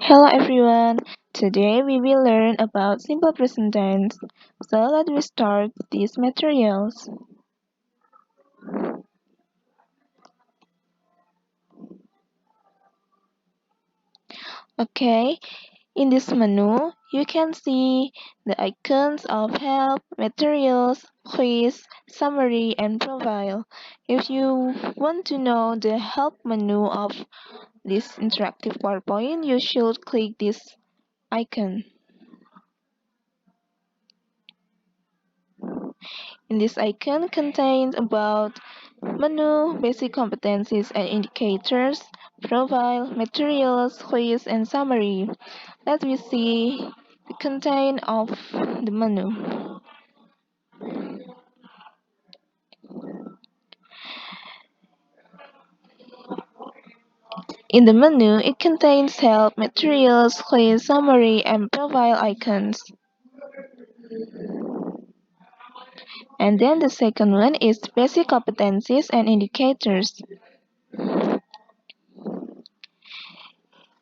Hello everyone. Today we will learn about simple present tense. So let's start these materials. Okay, in this menu you can see the icons of help, materials, quiz, summary, and profile. If you want to know the help menu of this interactive PowerPoint, you should click this icon. In this icon contains about menu, basic competencies and indicators, profile, materials, quiz, and summary. Let me see the content of the menu. In the menu, it contains help, materials, quiz, summary, and profile icons. And then the second one is basic competencies and indicators.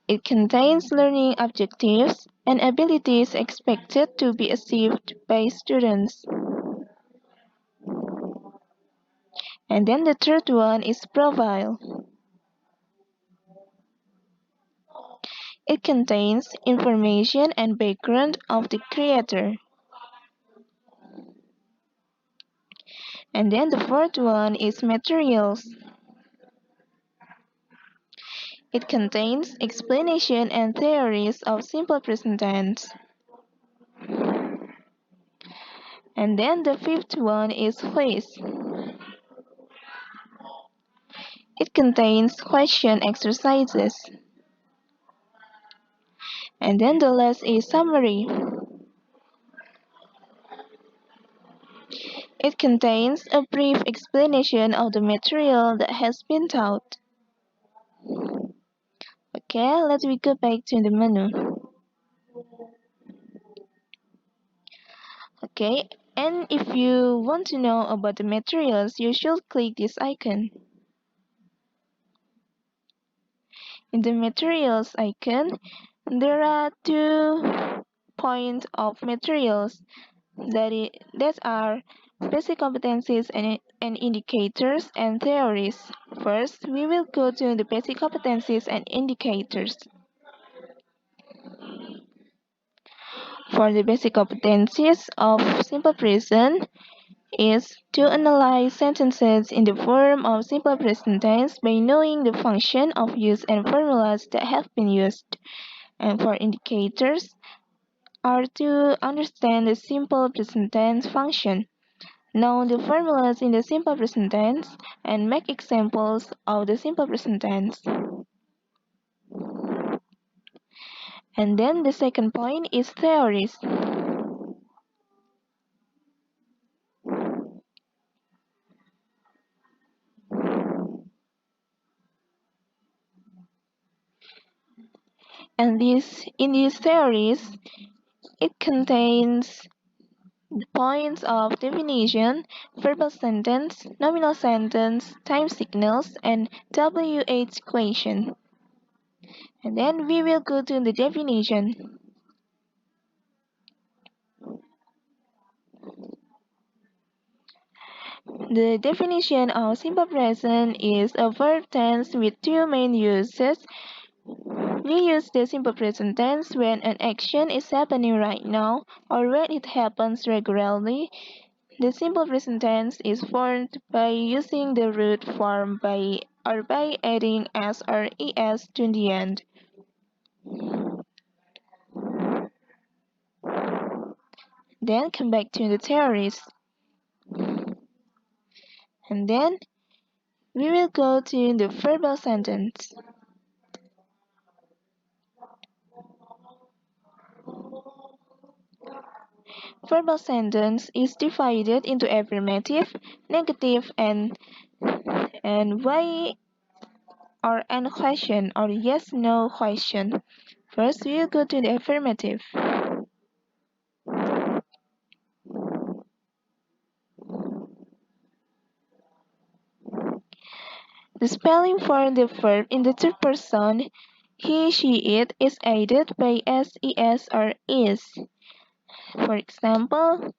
It contains learning objectives and abilities expected to be achieved by students. And then the third one is profile. It contains information and background of the creator. And then the fourth one is materials. It contains explanation and theories of simple present tense. And then the fifth one is quiz. It contains question exercises. And then the last is summary. It contains a brief explanation of the material that has been taught. Okay, let's go back to the menu. Okay, and if you want to know about the materials, you should click this icon. In the materials icon, there are 2 points of materials that are basic competencies and indicators and theories. First, we will go to the basic competencies and indicators. For the basic competencies of simple present is to analyze sentences in the form of simple present tense by knowing the function of use and formulas that have been used. And for indicators are to understand the simple present tense function, know the formulas in the simple present tense, and make examples of the simple present tense. And then the second point is theories. And in these theories, it contains the points of definition, verbal sentence, nominal sentence, time signals, and WH equation. And then we will go to the definition. The definition of simple present is a verb tense with 2 main uses. We use the simple present tense when an action is happening right now or when it happens regularly. The simple present tense is formed by using the root form by adding s or es to the end. Then come back to the theories. And then we will go to the verbal sentence. Verbal sentence is divided into affirmative, negative, and why or an question or yes no question. First, we'll go to the affirmative. The spelling for the verb in the third person He, she, it is aided by SES or is. For example,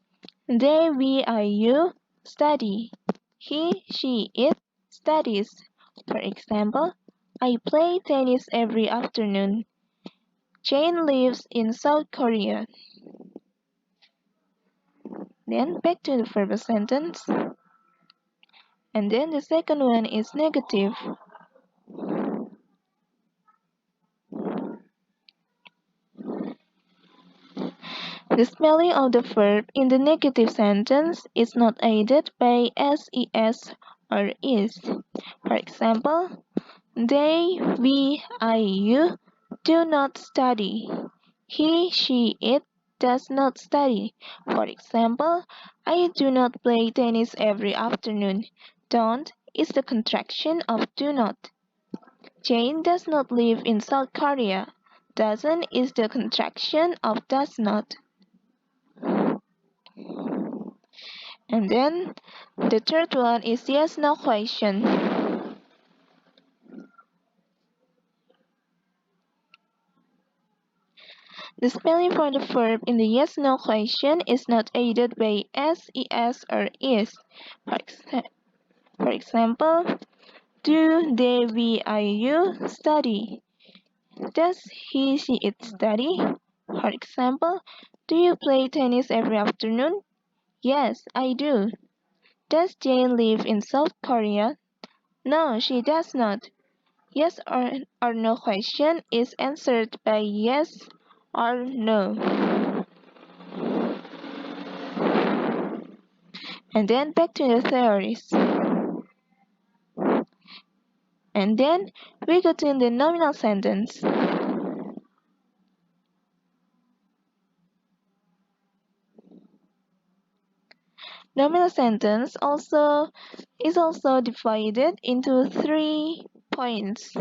they, we, I, you study. He, she, it studies. For example, I play tennis every afternoon. Jane lives in South Korea. Then back to the verbal sentence. And then the second one is negative. The spelling of the verb in the negative sentence is not aided by SES or is. For example, they, we, I, you do not study. He, she, it does not study. For example, I do not play tennis every afternoon. Don't is the contraction of do not. Jane does not live in South Korea. Doesn't is the contraction of does not. And then the third one is yes no question. The spelling for the verb in the yes no question is not aided by SES or is. For example, do they, we, I, you study? Does he, she, it study? For example, do you play tennis every afternoon? Yes, I do. Does Jane live in South Korea? No, she does not. Yes or no question is answered by yes or no. And then back to the theories. And then we go to the nominal sentence. Nominal sentence is also divided into 3 points.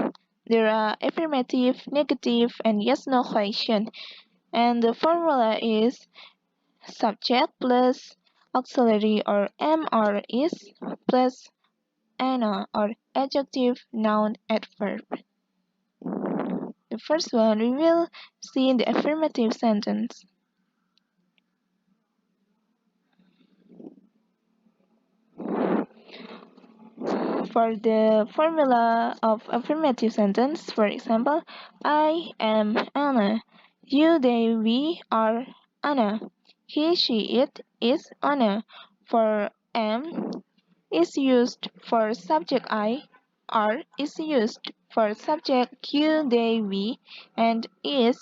There are affirmative, negative, and yes/no question. And the formula is subject plus auxiliary or am or is plus ana or adjective, noun, adverb. The first one we will see in the affirmative sentence. For the formula of affirmative sentence, for example, I am Anna. You, they, we are Anna. He, she, it is Anna. For am is used for subject I, are is used for subject you, they, we, and is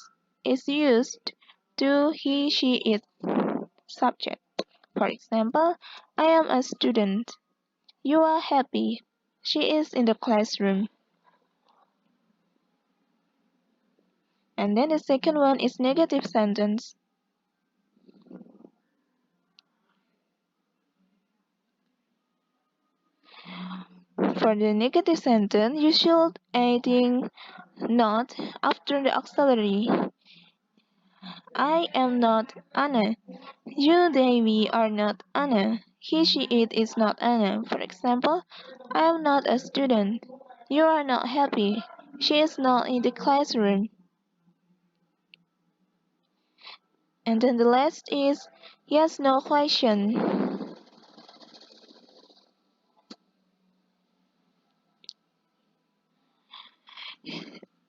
used to he, she, it subject. For example, I am a student. You are happy. She is in the classroom. And then the second one is negative sentence. For the negative sentence, you should adding not after the auxiliary. I am not Anna. You, they, we are not Anna. He, she, it is not Anna. For example, I am not a student. You are not happy. She is not in the classroom. And then the last is yes, no question.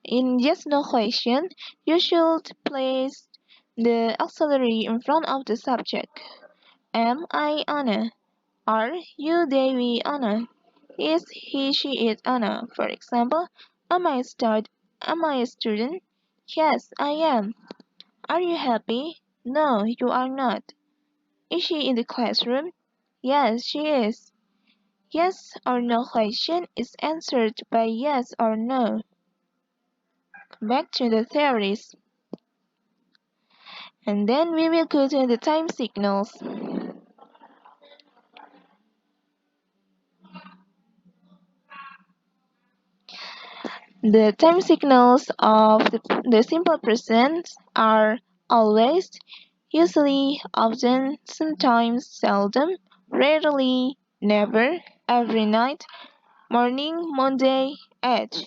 In yes, no question, you should place the auxiliary in front of the subject. Am I Anna? Are you, they, we Anna? Is he, she, it Anna? For example, am I a student? Yes, I am. Are you happy? No, you are not. Is she in the classroom? Yes, she is. Yes or no question is answered by yes or no. Back to the theories. And then we will go to the time signals. The time signals of the simple present are always, usually, often, sometimes, seldom, rarely, never, every night, morning, Monday, age.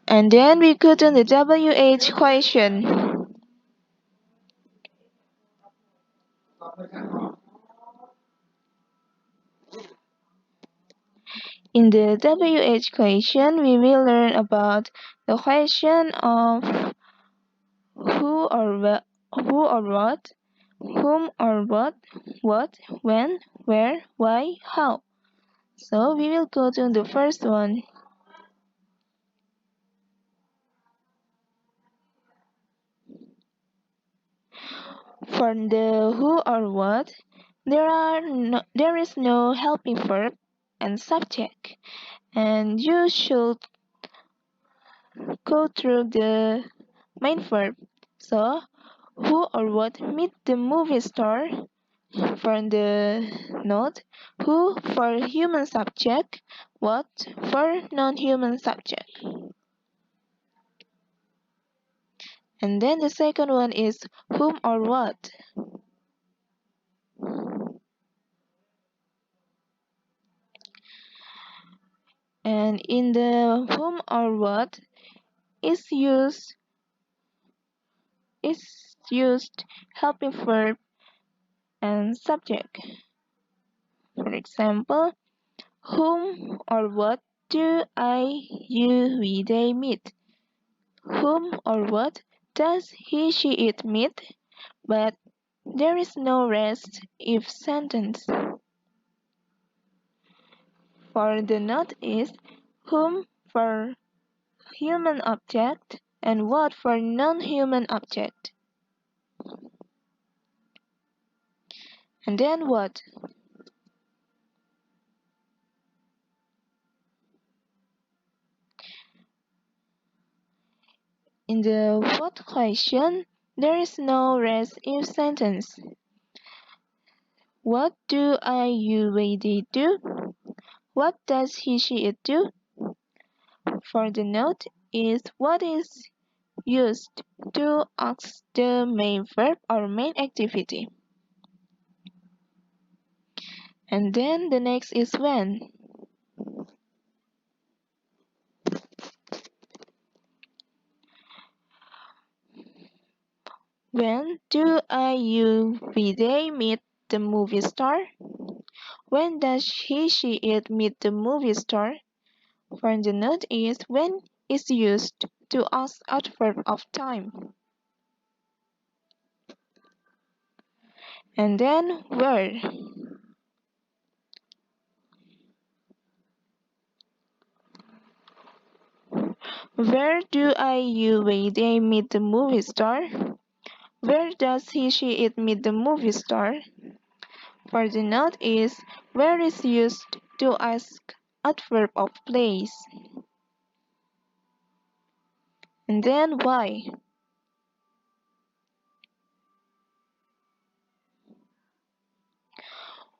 And then we go to the WH question. In the WH question, we will learn about the question of who or what, whom or what, when, where, why, how. So we will go to the first one. For the who or what, there is no helping verb and subject, and you should go through the main verb. So, who or what meet the movie star? For the note, who for human subject, what for non-human subject. And then the second one is whom or what. And in the whom or what is used helping verb and subject. For example, whom or what do we, they meet? Whom or what does he, she, it meet? But there is no rest if sentence. For the note is whom for human object and what for non-human object. And then what? In the what question, there is no rest if sentence. What do you, they do? What does he, she, it do? For the note is what is used to ask the main verb or main activity. And then the next is when. When do you, they meet the movie star? When does he, she, it meet the movie star? For the note is when is used to ask adverb of time. And then where. Where do you, they meet the movie star? Where does he, she, it meet the movie star? For the note is where is used to ask adverb of place. And then why.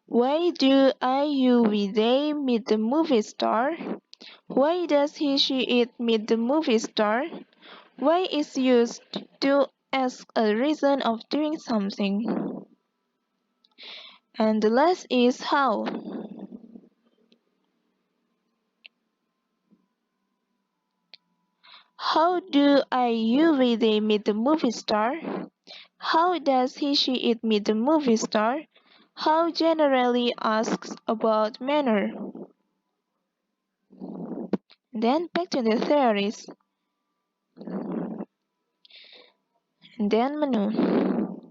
Why do you, they meet the movie star? Why does he, she, it meet the movie star? Why is used to ask a reason of doing something. And the last is how. How do you, they meet the movie star? How does he, she, it meet the movie star? How generally asks about manner. Then back to the theories. And then menu.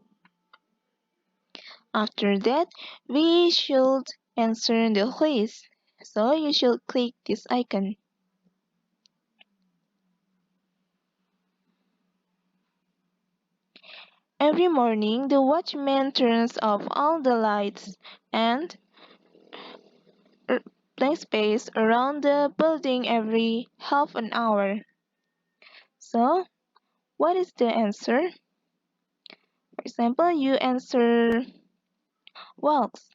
After that, we should answer the quiz. So you should click this icon. Every morning, the watchman turns off all the lights and blank space around the building every half an hour. So, what is the answer? For example, you answer walks.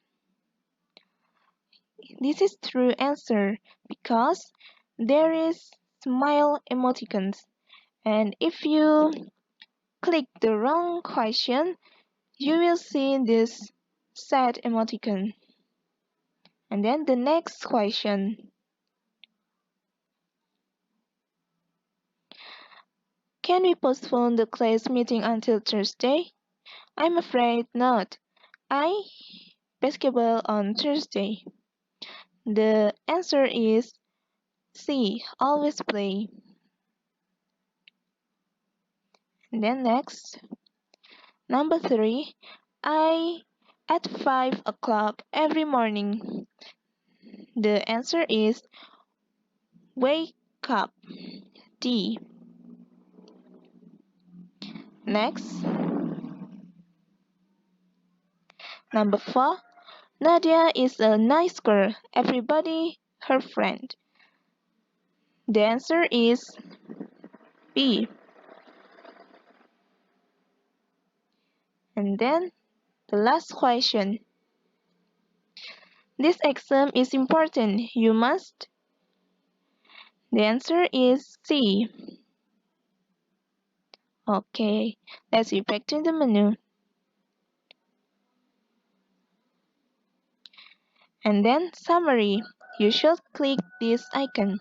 This is true answer because there is smile emoticons. And if you click the wrong question, you will see this sad emoticon. And then the next question. Can we postpone the class meeting until Thursday? I'm afraid not. I basketball on Thursday. The answer is C. Always play. And then next, number 3. I at 5 o'clock every morning. The answer is wake up. D. Next, number 4. Nadia is a nice girl. Everybody her friend. The answer is B. And then the last question. This exam is important. You must. The answer is C. Okay, let's get back to the menu. And then summary. You should click this icon.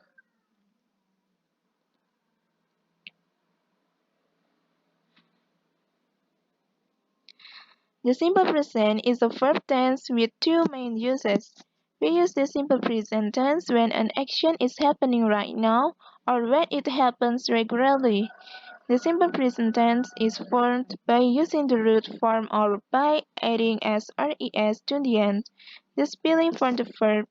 The simple present is a verb tense with two main uses. We use the simple present tense when an action is happening right now or when it happens regularly. The simple present tense is formed by using the root form or by adding s or es to the end. The spelling for the verb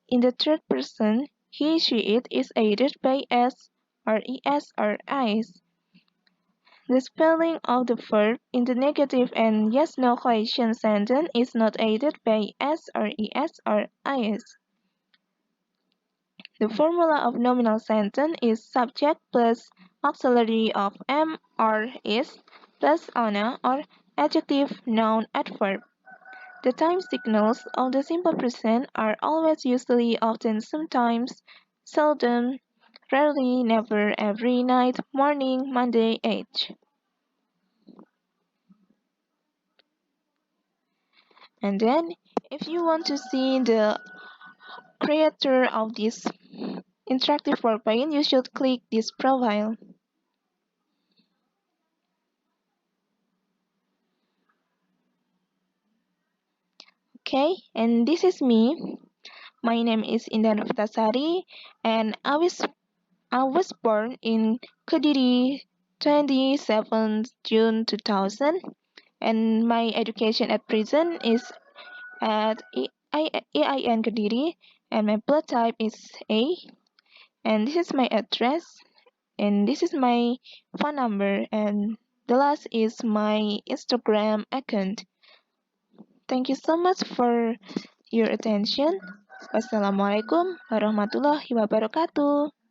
in the third person, he, she, it is aided by s or es or is. The spelling of the verb in the negative and yes-no question sentence is not aided by s or es or is. The formula of nominal sentence is subject plus auxiliary of am or is plus owner or adjective noun adverb. The time signals of the simple present are always, usually, often, sometimes, seldom, rarely, never, every, night, morning, Monday, age. And then, if you want to see the creator of this interactive PowerPoint, you should click this profile. Okay, and this is me. My name is Indah Nurvita Sari, and I was born in Kediri 27 June 2000, and my education at present is at EIN Kediri, and my blood type is A, and this is my address, and this is my phone number, and the last is my Instagram account. Thank you so much for your attention. Wassalamualaikum warahmatullahi wabarakatuh.